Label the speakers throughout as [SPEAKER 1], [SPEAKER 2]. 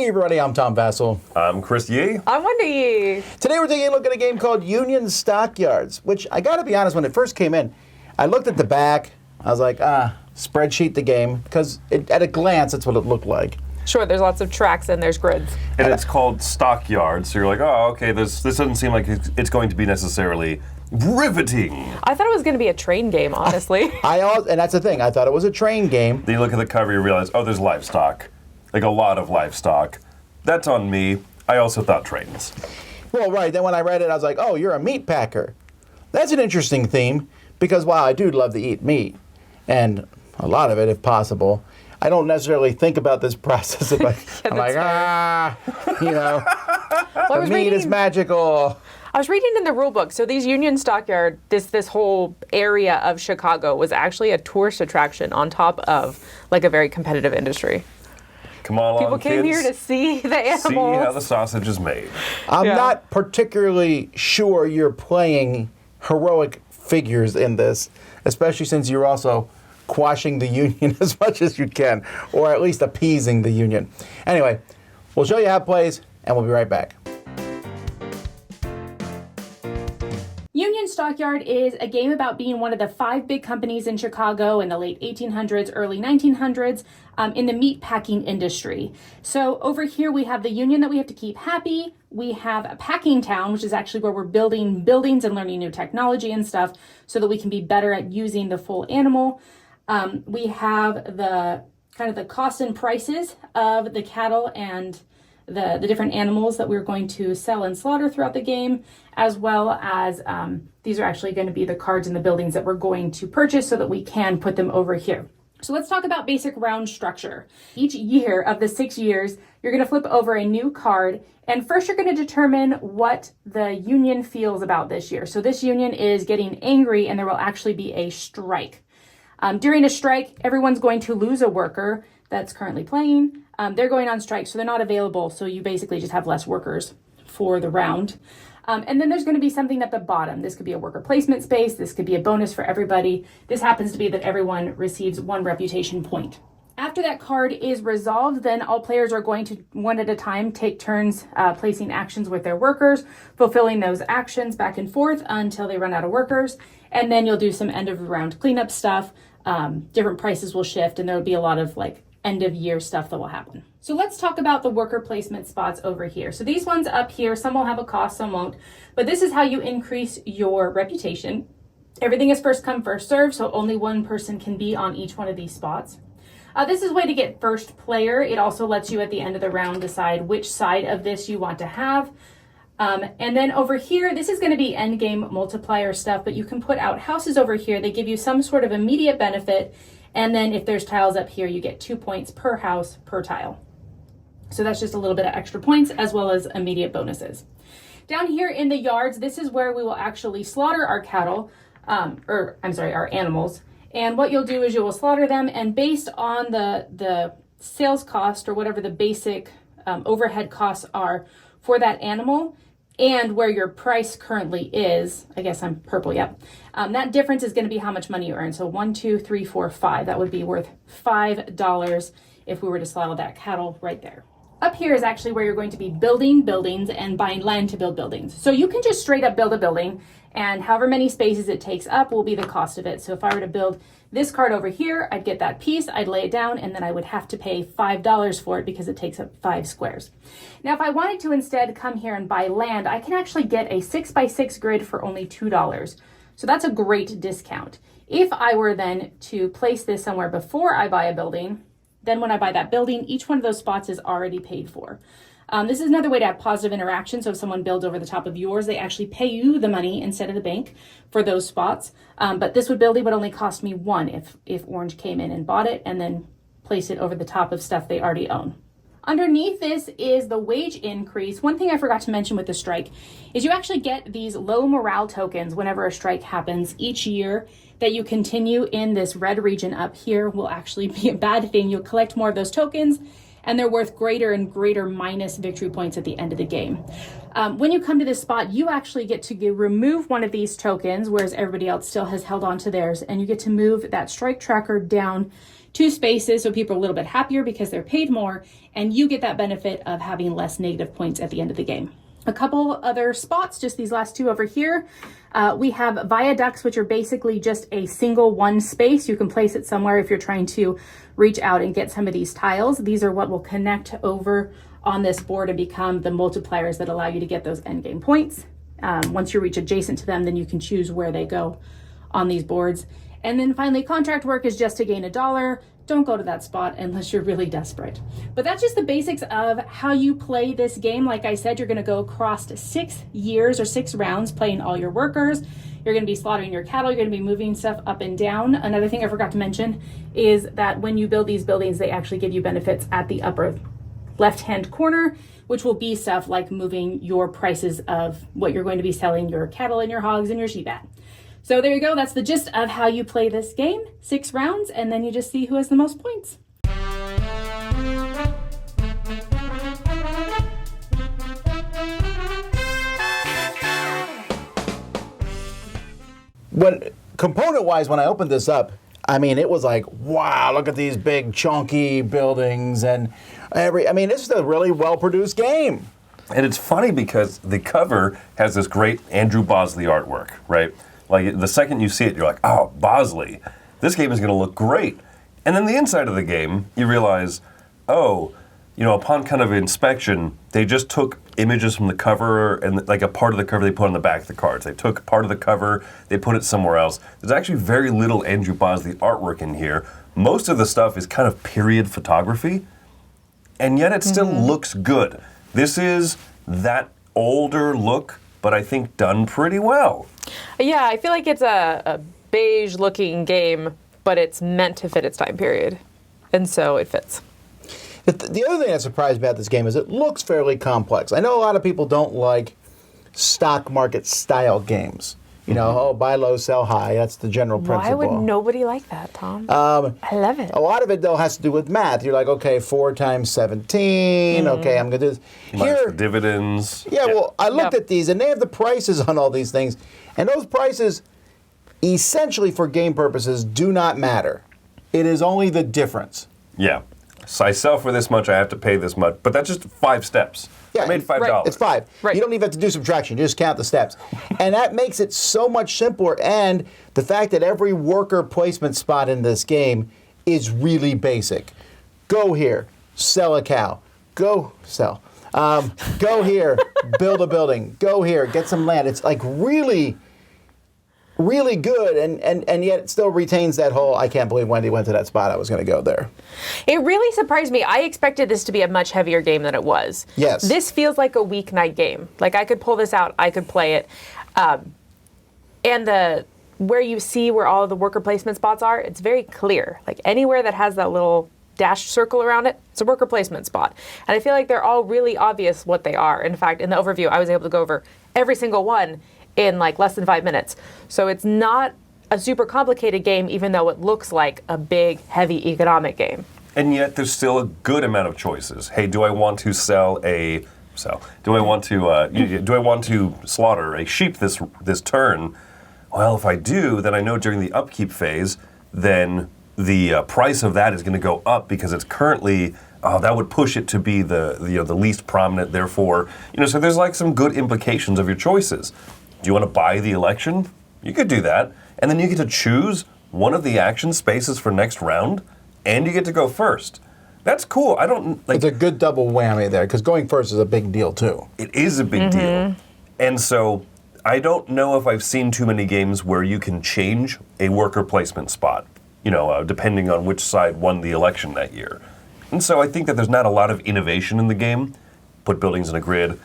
[SPEAKER 1] Hey everybody, I'm Tom Vassell.
[SPEAKER 2] I'm Chris Yee.
[SPEAKER 3] I'm Wendy Yee.
[SPEAKER 1] Today we're taking a look at a game called Union Stockyards, which I gotta be honest, when it first came in, I looked at the back, I was like, spreadsheet the game, because at a glance, that's what it looked like.
[SPEAKER 3] Sure, there's lots of tracks and there's grids.
[SPEAKER 2] And it's called Stockyards, so you're like, oh, okay, this doesn't seem like it's going to be necessarily riveting.
[SPEAKER 3] I thought it was going to be a train game, honestly.
[SPEAKER 1] And that's the thing, I thought it was a train game.
[SPEAKER 2] Then you look at the cover, you realize, oh, there's livestock. Like a lot of livestock. That's on me. I also thought trains.
[SPEAKER 1] Well, right, then when I read it, I was like, oh, you're a meat packer. That's an interesting theme, because while I do love to eat meat, and a lot of it if possible, I don't necessarily think about this process. I'm like, the meat is magical.
[SPEAKER 3] I was reading in the rule book, so these Union Stockyard, this whole area of Chicago was actually a tourist attraction on top of like a very competitive industry.
[SPEAKER 2] Come on,
[SPEAKER 3] people came
[SPEAKER 2] kids.
[SPEAKER 3] here to see the animals.
[SPEAKER 2] See how the sausage is made.
[SPEAKER 1] I'm not particularly sure you're playing heroic figures in this, especially since you're also quashing the Union as much as you can, or at least appeasing the Union. Anyway, we'll show you how it plays, and we'll be right back.
[SPEAKER 4] Union Stockyard is a game about being one of the 5 big companies in Chicago in the late 1800s, early 1900s in the meat packing industry. So over here we have the Union that we have to keep happy. We have a packing town, which is actually where we're building buildings and learning new technology and stuff so that we can be better at using the full animal. We have the kind of the costs and prices of the cattle and the different animals that we're going to sell and slaughter throughout the game, as well as these are actually going to be the cards and the buildings that we're going to purchase so that we can put them over here. So let's talk about basic round structure. Each year of the 6 years, you're going to flip over a new card, and first you're going to determine what the Union feels about this year. So this Union is getting angry, and there will actually be a strike. During a strike, everyone's going to lose a worker that's currently playing. They're going on strike, so they're not available. So you basically just have less workers for the round. And then there's going to be something at the bottom. This could be a worker placement space. This could be a bonus for everybody. This happens to be that everyone receives 1 reputation point. After that card is resolved, then all players are going to, one at a time, take turns placing actions with their workers, fulfilling those actions back and forth until they run out of workers. And then you'll do some end of round cleanup stuff. Different prices will shift, and there'll be a lot of like end of year stuff that will happen. So let's talk about the worker placement spots over here. So these ones up here, some will have a cost, some won't, but this is how you increase your reputation. Everything is first come, first serve, so only one person can be on each one of these spots. This is a way to get first player. It also lets you at the end of the round decide which side of this you want to have. And then over here, this is going to be end game multiplier stuff, but you can put out houses over here. They give you some sort of immediate benefit. And then if there's tiles up here, you get 2 points per house per tile. So that's just a little bit of extra points as well as immediate bonuses. Down here in the yards, this is where we will actually slaughter our cattle, our animals. And what you'll do is you will slaughter them, and based on the sales cost or whatever the basic overhead costs are for that animal, and where your price currently is, I guess I'm purple, yep. That difference is going to be how much money you earn. So 1, 2, 3, 4, 5. That would be worth $5 if we were to slaughter that cattle right there. Up here is actually where you're going to be building buildings and buying land to build buildings. So you can just straight up build a building, and however many spaces it takes up will be the cost of it. So if I were to build this card over here, I'd get that piece, I'd lay it down, and then I would have to pay $5 for it because it takes up 5 squares. Now, if I wanted to instead come here and buy land, I can actually get a 6x6 grid for only $2. So that's a great discount. If I were then to place this somewhere before I buy a building, then when I buy that building, each one of those spots is already paid for. This is another way to have positive interaction. So if someone builds over the top of yours, they actually pay you the money instead of the bank for those spots. But this building would only cost me 1 if Orange came in and bought it and then placed it over the top of stuff they already own. Underneath this is the wage increase. One thing I forgot to mention with the strike is you actually get these low morale tokens whenever a strike happens each year that you continue in this red region up here will actually be a bad thing. You'll collect more of those tokens, and they're worth greater and greater minus victory points at the end of the game. When you come to this spot, you actually get to remove one of these tokens, whereas everybody else still has held on to theirs, and you get to move that strike tracker down 2 spaces, so people are a little bit happier because they're paid more, and you get that benefit of having less negative points at the end of the game. A couple other spots, just these last 2 over here. We have viaducts, which are basically just a single one space. You can place it somewhere if you're trying to reach out and get some of these tiles. These are what will connect over on this board and become the multipliers that allow you to get those end game points. Once you reach adjacent to them, then you can choose where they go on these boards. And then finally, contract work is just to gain $1. Don't go to that spot unless you're really desperate. But that's just the basics of how you play this game. Like I said, you're going to go across 6 years or 6 rounds playing all your workers. You're going to be slaughtering your cattle. You're going to be moving stuff up and down. Another thing I forgot to mention is that when you build these buildings, they actually give you benefits at the upper left-hand corner, which will be stuff like moving your prices of what you're going to be selling your cattle and your hogs and your sheep at. So there you go. That's the gist of how you play this game. 6 rounds, and then you just see who has the most points.
[SPEAKER 1] Component-wise, when I opened this up, I mean, it was like, wow, look at these big, chunky buildings, and this is a really well-produced game.
[SPEAKER 2] And it's funny because the cover has this great Andrew Bosley artwork, right? Like, the second you see it, you're like, oh, Bosley, this game is going to look great. And then the inside of the game, you realize, oh, upon kind of inspection, they just took images from the cover and like a part of the cover they put on the back of the cards. They took part of the cover, they put it somewhere else. There's actually very little Andrew Bosley artwork in here. Most of the stuff is kind of period photography, and yet it still looks good. This is that older look, but I think done pretty well.
[SPEAKER 3] Yeah, I feel like it's a beige-looking game, but it's meant to fit its time period, and so it fits.
[SPEAKER 1] The other thing that surprised me about this game is it looks fairly complex. I know a lot of people don't like stock market style games. Buy low, sell high. That's the general principle.
[SPEAKER 3] Why would nobody like that, Tom? I love it.
[SPEAKER 1] A lot of it, though, has to do with math. You're like, okay, 4 times 17. Okay, I'm going to do this.
[SPEAKER 2] Minus the dividends.
[SPEAKER 1] Yeah, well, I looked at these, and they have the prices on all these things. And those prices, essentially for game purposes, do not matter. It is only the difference.
[SPEAKER 2] Yeah. So I sell for this much, I have to pay this much. But that's just 5 steps.
[SPEAKER 1] Yeah,
[SPEAKER 2] I made $5.
[SPEAKER 3] Right.
[SPEAKER 1] It's 5.
[SPEAKER 3] Right.
[SPEAKER 1] You don't even have to do subtraction. You just count the steps. And that makes it so much simpler. And the fact that every worker placement spot in this game is really basic. Go here, sell a cow. Go sell. Go here, build a building. Go here, get some land. It's like really, really good, and yet it still retains that whole, I can't believe Wendy went to that spot, I was going to go there.
[SPEAKER 3] It really surprised me. I expected this to be a much heavier game than it was.
[SPEAKER 1] Yes.
[SPEAKER 3] This feels like a weeknight game. Like, I could pull this out, I could play it. And where you see where all of the worker placement spots are, it's very clear. Like, anywhere that has that little dashed circle around it, it's a worker placement spot. And I feel like they're all really obvious what they are. In fact, in the overview, I was able to go over every single one in like less than 5 minutes. So it's not a super complicated game, even though it looks like a big, heavy economic game.
[SPEAKER 2] And yet there's still a good amount of choices. Hey, do I want to do I want to slaughter a sheep this turn? Well, if I do, then I know during the upkeep phase, then the price of that is going to go up because it's currently that would push it to be the least prominent. Therefore, so there's like some good implications of your choices. Do you want to buy the election? You could do that, and then you get to choose one of the action spaces for next round, and you get to go first. That's cool. I don't like.
[SPEAKER 1] It's a good double whammy there because going first is a big deal too.
[SPEAKER 2] It is a big deal, and so I don't know if I've seen too many games where you can change a worker placement spot, depending on which side won the election that year. And so I think that there's not a lot of innovation in the game. Put buildings in a grid,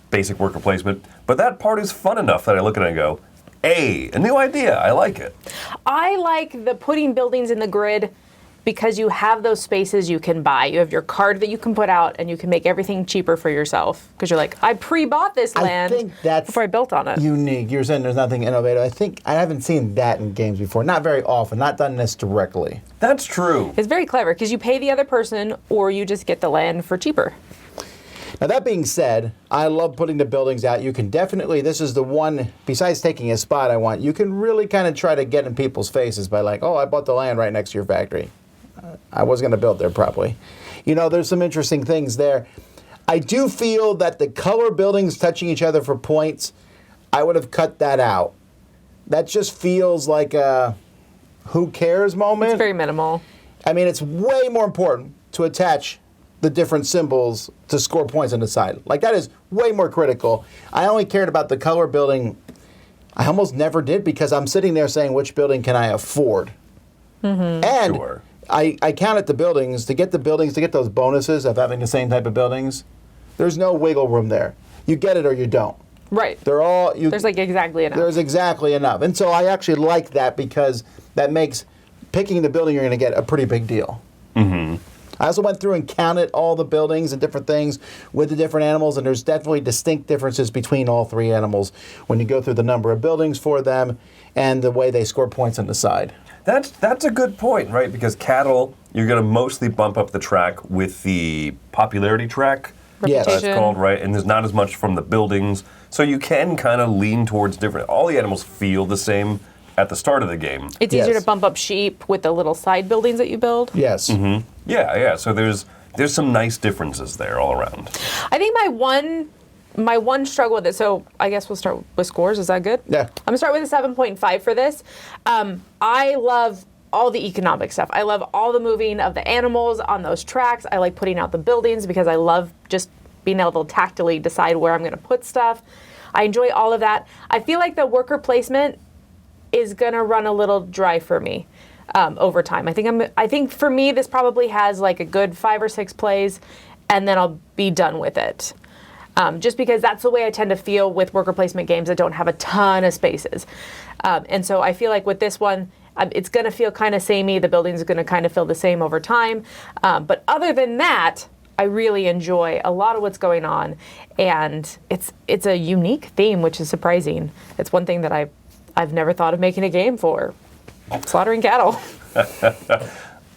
[SPEAKER 2] basic worker placement. But that part is fun enough that I look at it and go, hey, a new idea. I like it.
[SPEAKER 3] I like the putting buildings in the grid because you have those spaces you can buy. You have your card that you can put out, and you can make everything cheaper for yourself. Because you're like, I pre-bought this land before I built on it.
[SPEAKER 1] Unique. You're saying there's nothing innovative. I think I haven't seen that in games before. Not very often. Not done this directly.
[SPEAKER 2] That's true.
[SPEAKER 3] It's very clever because you pay the other person, or you just get the land for cheaper.
[SPEAKER 1] Now, that being said, I love putting the buildings out. You can definitely, this is the one, besides taking a spot I want, you can really kind of try to get in people's faces by like, oh, I bought the land right next to your factory. I was going to build there probably. You know, there's some interesting things there. I do feel that the color buildings touching each other for points, I would have cut that out. That just feels like a who cares moment.
[SPEAKER 3] It's very minimal.
[SPEAKER 1] I mean, it's way more important to attach the different symbols to score points on the side. Like, that is way more critical. I only cared about the color building. I almost never did because I'm sitting there saying, which building can I afford? Mm-hmm. And
[SPEAKER 2] Sure.
[SPEAKER 1] I counted the buildings. To get those bonuses of having the same type of buildings, there's no wiggle room there. You get it or you don't.
[SPEAKER 3] Right.
[SPEAKER 1] There's
[SPEAKER 3] like exactly enough.
[SPEAKER 1] There's exactly enough. And so I actually like that because that makes picking the building you're going to get a pretty big deal. Mm-hmm. I also went through and counted all the buildings and different things with the different animals, and there's definitely distinct differences between all three animals when you go through the number of buildings for them and the way they score points on the side.
[SPEAKER 2] That's a good point, right? Because cattle, you're going to mostly bump up the track with the popularity track.
[SPEAKER 1] Yes.
[SPEAKER 2] It's called, right? And there's not as much from the buildings. So you can kind of lean towards different. All the animals feel the same at the start of the game.
[SPEAKER 3] It's easier to bump up sheep with the little side buildings that you build.
[SPEAKER 1] Yes.
[SPEAKER 2] Mm-hmm. Yeah. So there's some nice differences there all around.
[SPEAKER 3] I think my one struggle with it, so I guess we'll start with scores. Is that good?
[SPEAKER 1] Yeah.
[SPEAKER 3] I'm going to start with a 7.5 for this. I love all the economic stuff. I love all the moving of the animals on those tracks. I like putting out the buildings because I love just being able to tactically decide where I'm going to put stuff. I enjoy all of that. I feel like the worker placement is going to run a little dry for me over time. I think for me, this probably has like a good 5 or 6 plays, and then I'll be done with it. Just because that's the way I tend to feel with worker placement games that don't have a ton of spaces. And so I feel like with this one, it's going to feel kind of samey. The buildings are going to kind of feel the same over time. But other than that, I really enjoy a lot of what's going on. And it's a unique theme, which is surprising. It's one thing that I've never thought of making a game for. Slaughtering cattle.
[SPEAKER 1] That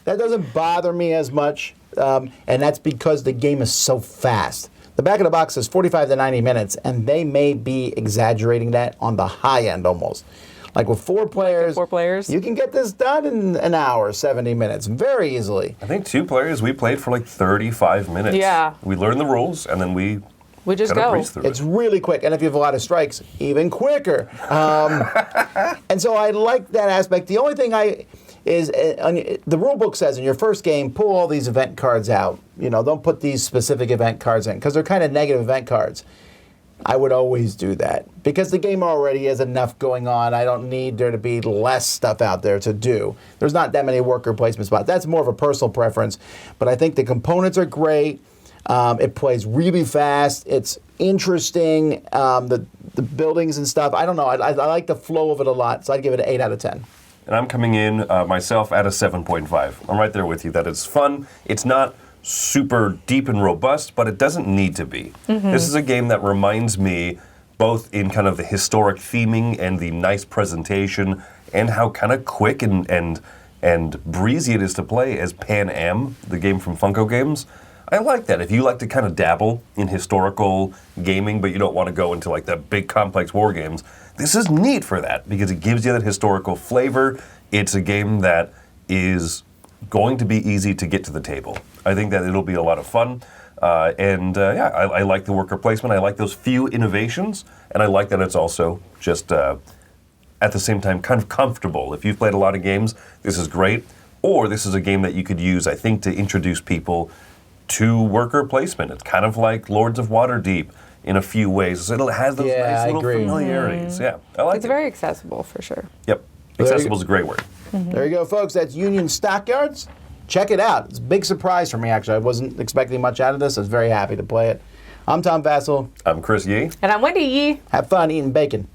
[SPEAKER 1] doesn't bother me as much, and that's because the game is so fast. The back of the box is 45 to 90 minutes, and they may be exaggerating that on the high end almost. Like with 4 players, you can get this done in an hour, 70 minutes, very easily.
[SPEAKER 2] I think 2 players, we played for like 35 minutes.
[SPEAKER 3] Yeah.
[SPEAKER 2] We learned the rules, and then we
[SPEAKER 3] just
[SPEAKER 2] kinda
[SPEAKER 3] go.
[SPEAKER 2] breeze through
[SPEAKER 1] It's
[SPEAKER 2] it.
[SPEAKER 1] really quick, and if you have a lot of strikes, even quicker. And so I like that aspect. The only thing the rule book says in your first game, pull all these event cards out. You know, don't put these specific event cards in because they're kind of negative event cards. I would always do that because the game already has enough going on. I don't need there to be less stuff out there to do. There's not that many worker placement spots. That's more of a personal preference, but I think the components are great. It plays really fast. It's interesting. The buildings and stuff. I don't know. I like the flow of it a lot, so I'd give it an 8 out of 10.
[SPEAKER 2] And I'm coming in myself at a 7.5. I'm right there with you that it's fun. It's not super deep and robust, but it doesn't need to be. Mm-hmm. This is a game that reminds me both in kind of the historic theming and the nice presentation and how kind of quick and breezy it is to play as Pan Am, the game from Funko Games. I like that. If you like to kind of dabble in historical gaming, but you don't want to go into like the big complex war games, this is neat for that because it gives you that historical flavor. It's a game that is going to be easy to get to the table. I think that it'll be a lot of fun. I like the worker placement. I like those few innovations, and I like that it's also just at the same time kind of comfortable. If you've played a lot of games, this is great. Or this is a game that you could use, I think, to introduce people to worker placement. It's kind of like Lords of Waterdeep in a few ways. It has those nice little familiarities. Yeah, I like it.
[SPEAKER 3] It's very accessible for sure.
[SPEAKER 2] Yep. Accessible is a great word.
[SPEAKER 3] Mm-hmm.
[SPEAKER 1] There you go, folks. That's Union Stockyards. Check it out. It's a big surprise for me, actually. I wasn't expecting much out of this. I was very happy to play it. I'm Tom Vassell.
[SPEAKER 2] I'm Chris Yee.
[SPEAKER 3] And I'm Wendy Yee.
[SPEAKER 1] Have fun eating bacon.